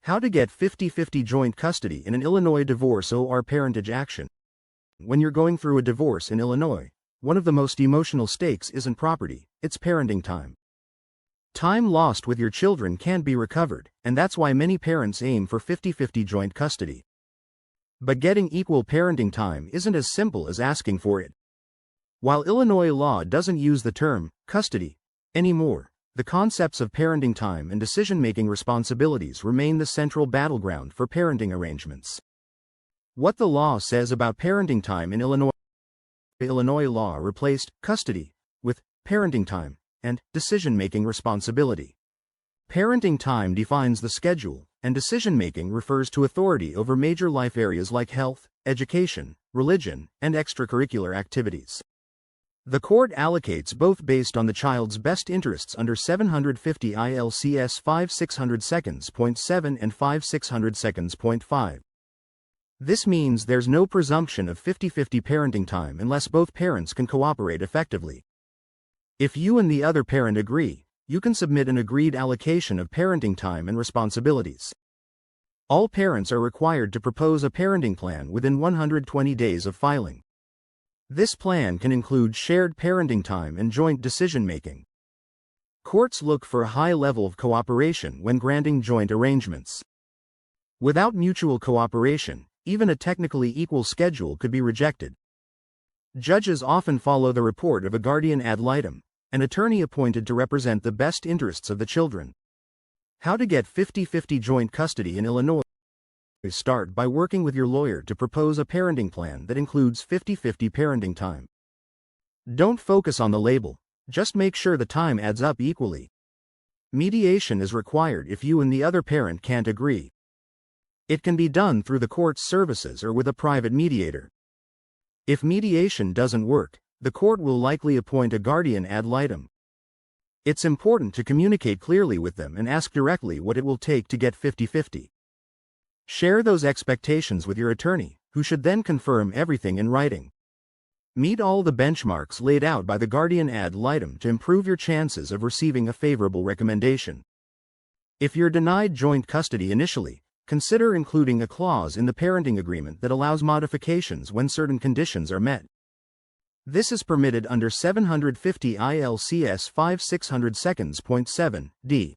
How to get 50-50 joint custody in an Illinois divorce or parentage action. When you're going through a divorce in Illinois, one of the most emotional stakes isn't property, it's parenting time. Time lost with your children can't be recovered, and that's why many parents aim for 50-50 joint custody. But getting equal parenting time isn't as simple as asking for it. While Illinois law doesn't use the term custody anymore, the concepts of parenting time and decision-making responsibilities remain the central battleground for parenting arrangements. What the law says about parenting time in Illinois. Illinois law replaced custody with parenting time and decision-making responsibility. Parenting time defines the schedule, and decision-making refers to authority over major life areas like health, education, religion, and extracurricular activities. The court allocates both based on the child's best interests under 750 ILCS 5600 seconds.7 and 5600 seconds.5. This means there's no presumption of 50-50 parenting time unless both parents can cooperate effectively. If you and the other parent agree, you can submit an agreed allocation of parenting time and responsibilities. All parents are required to propose a parenting plan within 120 days of filing. This plan can include shared parenting time and joint decision-making. Courts look for a high level of cooperation when granting joint arrangements. Without mutual cooperation, even a technically equal schedule could be rejected. Judges often follow the report of a guardian ad litem, an attorney appointed to represent the best interests of the children. How to get 50-50 joint custody in Illinois. Start by working with your lawyer to propose a parenting plan that includes 50-50 parenting time. Don't focus on the label, just make sure the time adds up equally. Mediation is required if you and the other parent can't agree. It can be done through the court's services or with a private mediator. If mediation doesn't work, the court will likely appoint a guardian ad litem. It's important to communicate clearly with them and ask directly what it will take to get 50-50. Share those expectations with your attorney, who should then confirm everything in writing. Meet all the benchmarks laid out by the guardian ad litem to improve your chances of receiving a favorable recommendation. If you're denied joint custody initially, consider including a clause in the parenting agreement that allows modifications when certain conditions are met. This is permitted under 750 ILCS 5600 seconds.7 d.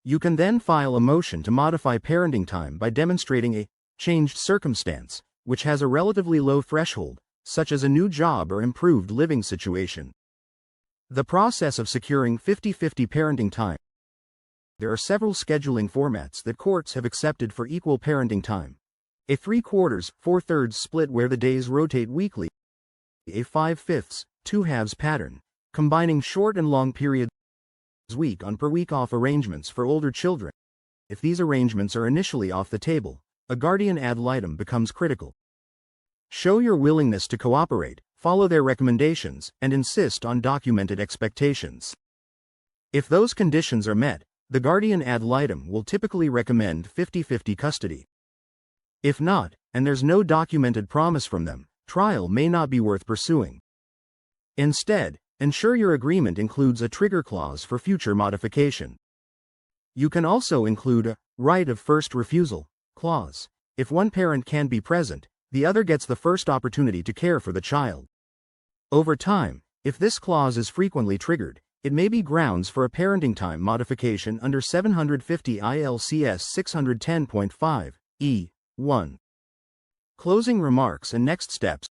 You can then file a motion to modify parenting time by demonstrating a changed circumstance, which has a relatively low threshold, such as a new job or improved living situation. The process of securing 50-50 parenting time. There are several scheduling formats that courts have accepted for equal parenting time. A 3/4, 4/3 split where the days rotate weekly. A 5/5, 2/2 pattern, combining short and long periods week on per week off arrangements for older children. If these arrangements are initially off the table, a guardian ad litem becomes critical. Show your willingness to cooperate, follow their recommendations, and insist on documented expectations. If those conditions are met, the guardian ad litem will typically recommend 50-50 custody. If not, and there's no documented promise from them, trial may not be worth pursuing. Instead, ensure your agreement includes a trigger clause for future modification. You can also include a right of first refusal clause. If one parent can't be present, the other gets the first opportunity to care for the child. Over time, if this clause is frequently triggered, it may be grounds for a parenting time modification under 750 ILCS 610.5 E1. Closing remarks and next steps.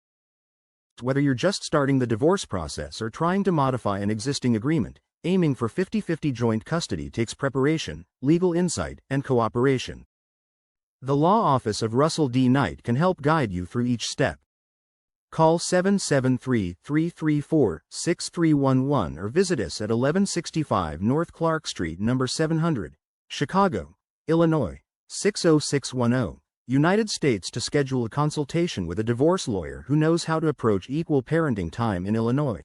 Whether you're just starting the divorce process or trying to modify an existing agreement, aiming for 50-50 joint custody takes preparation, legal insight, and cooperation. The Law Office of Russell D. Knight can help guide you through each step. Call 773-334-6311 or visit us at 1165 North Clark Street, number 700, Chicago, Illinois, 60610. United States to schedule a consultation with a divorce lawyer who knows how to approach equal parenting time in Illinois.